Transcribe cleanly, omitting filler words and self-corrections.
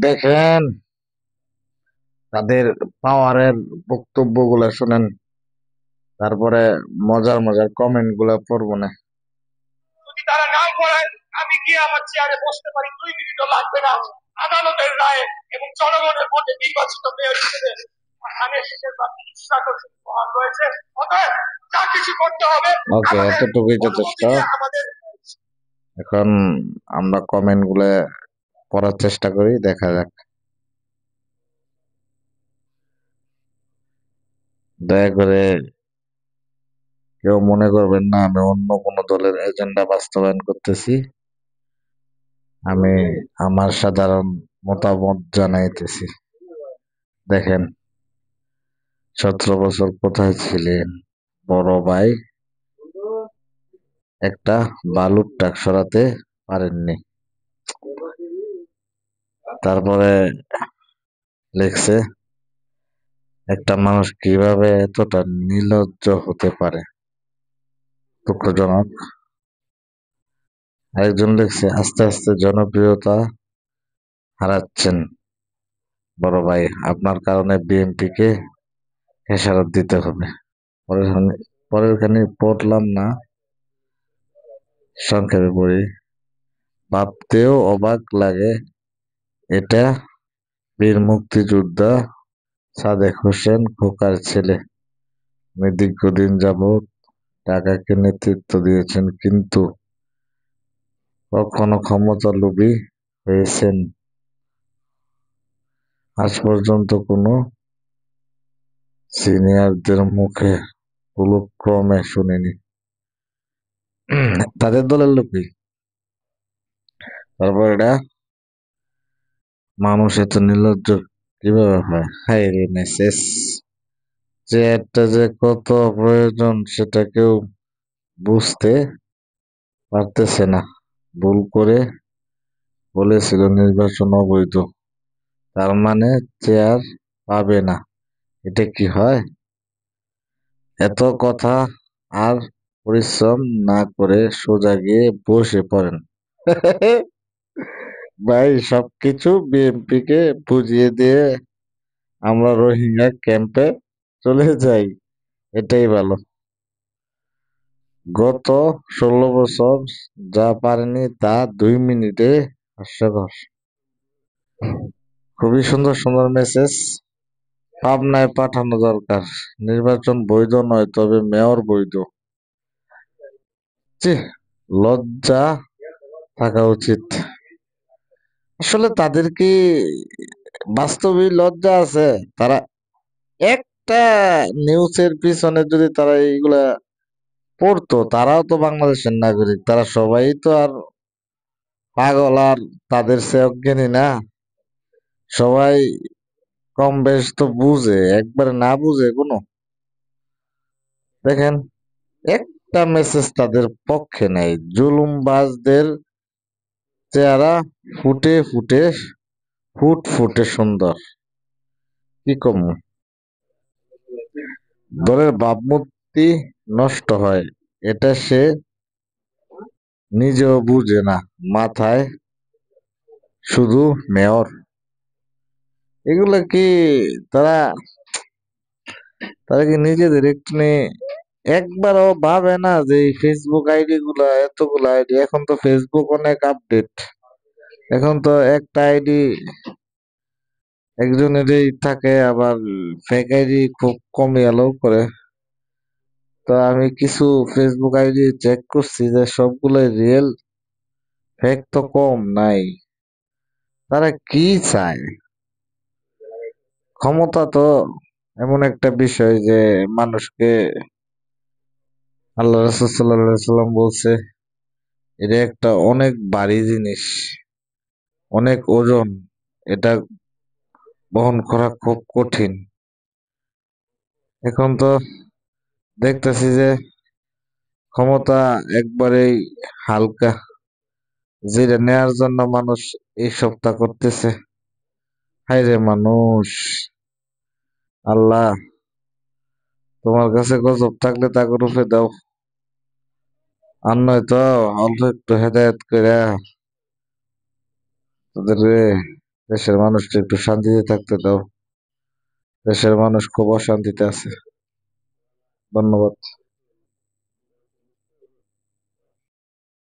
দেখেন, তাদের পাওয়ারের বক্তব্যগুলা শুনেন, তারপরে মজার মজার কমেন্ট গুলা পড়বো না। যদি তারা না করায়, আমি গিয়ে আমার চেয়ারে বসতে পারি, 2 মিনিটও লাগবে না। আদালতের রায়ে এবং জনগণের ভোটে নির্বাচিত মেয়র হিসেবে আমি শেষের প্রার্থী ইশরাক হোসেন মহান রয়েছে। অতএব যা কিছু করতে হবে, ওকে, এতটুকুই যথেষ্ট। আমাদের এখন আমরা কমেন্ট গুলা পড়ার চেষ্টা করি, দেখা যাক। দয়া করে কেউ মনে করবেন না আমি অন্য কোনো দলের এজেন্ডা বাস্তবায়ন করতেছি। আমি আমার সাধারণ মতামত জানাইতেছি। দেখেন, 17 বছর কোথায় ছিলেন বড় ভাই? একটা বালুর ট্রাক সরাতে পারেননি। তারপরে লিখছে, একটা মানুষ কিভাবে এতটা নির্লজ্জ হতে পারে, দুঃখজনক। আরেকজন লিখছে, আস্তে আস্তে জনপ্রিয়তা হারাচ্ছেন বড় ভাই, আপনার কারণে বিএনপিকে খেসারত দিতে হবে। পরের খানি পড়লাম না, সংক্ষেপে পড়ি। ভাবতেও অবাক লাগে, এটা বীর মুক্তিযোদ্ধা সাদেক হোসেন খোকার ছেলে। উনি দীর্ঘদিন যাবৎ ঢাকাকে নেতৃত্ব দিয়েছেন, কিন্তু কখনো ক্ষমতা লোভী হয়েছেন আজ পর্যন্ত কোনো সিনিয়রদের মুখে ভুলক্রমে শুনিনি। তাদের দলের লোকই। তারপর এটা, মানুষ এত নির্লজ্জ কিভাবে হয়? হাই রে মেসেজ, যে একটা যে কত প্রয়োজন সেটা কেউ বুঝতে পারতেছে না। ভুল করে বলেছিল নির্বাচন অবৈধ, তার মানে চেয়ার পাবে না। এটা কি হয়? এত কথা আর পরিশ্রম না করে সোজা গিয়ে বসে পড়েন। ভাই, সবকিছু বিএনপি কে বুঝিয়ে দিয়ে আমরা রোহিঙ্গা ক্যাম্পে চলে যাই, এটাই ভালো। গত 16 বছর যা পারেনি তা 2 মিনিটে হাস্যকর। খুবই সুন্দর সুন্দর মেসেজ। পাবনায় পাঠানো দরকার, নির্বাচন বৈধ নয়, তবে মেয়র বৈধ। ছি, লজ্জা থাকা উচিত। আসলে তাদের কি বাস্তবে লজ্জা আছে? তারা একটা নিউজের পিছনে যদি তারা এইগুলা পড়তো, তারাও তো বাংলাদেশের নাগরিক, তারা সবাই তো আর পাগল আর তাদের সে অজ্ঞানী না। সবাই কম বেশ তো বুঝে, একবারে না বুঝে কোনো। দেখেন, একটা মেসেজ তাদের পক্ষে নাই। জুলুমবাজদের চেহারা ফুটে ফুটে ফুটফুটে সুন্দর। কি কম, দলের ভাবমূর্তি নষ্ট হয়, এটা সে নিজেও বুঝে না। মাথায় শুধু মেয়র। এগুলা কি, তারা তারা কি নিজেদের একটু একবারও ভাবে না যে এই ফেসবুক আইডি গুলা, এতগুলা আইডি, এখন তো ফেসবুক অনেক আপডেট। এখন তো একটা আইডি একজনেরই থাকে, আবার ফেক আইডি খুব কমই অ্যালাউ করে। তো আমি কিছু ফেসবুক আইডি চেক করছি যে সবগুলোই রিয়েল, ফেক তো কম নাই। তারা কি চায়? ক্ষমতা তো এমন একটা বিষয় যে মানুষকে, আল্লাহ রাসূল সাল্লাল্লাহু আলাইহি সাল্লাম বলছে, এটা একটা অনেক ভারী জিনিস, অনেক ওজন, এটা বহন করা খুব কঠিন। এখন তো দেখতেছি যে ক্ষমতা একবারেই হালকা, যেটা নেয়ার জন্য মানুষ এই সপ্তাহ করতেছে। হায় রে মানুষ, আল্লাহ তোমার কাছে গজব থাকলে তাকে রূপে দাও, আর নয়তো অল্প একটু হেদায়েত করে তোদের দেশের মানুষটা একটু শান্তিতে থাকতে দাও। দেশের মানুষ খুব অশান্তিতে আছে। ধন্যবাদ।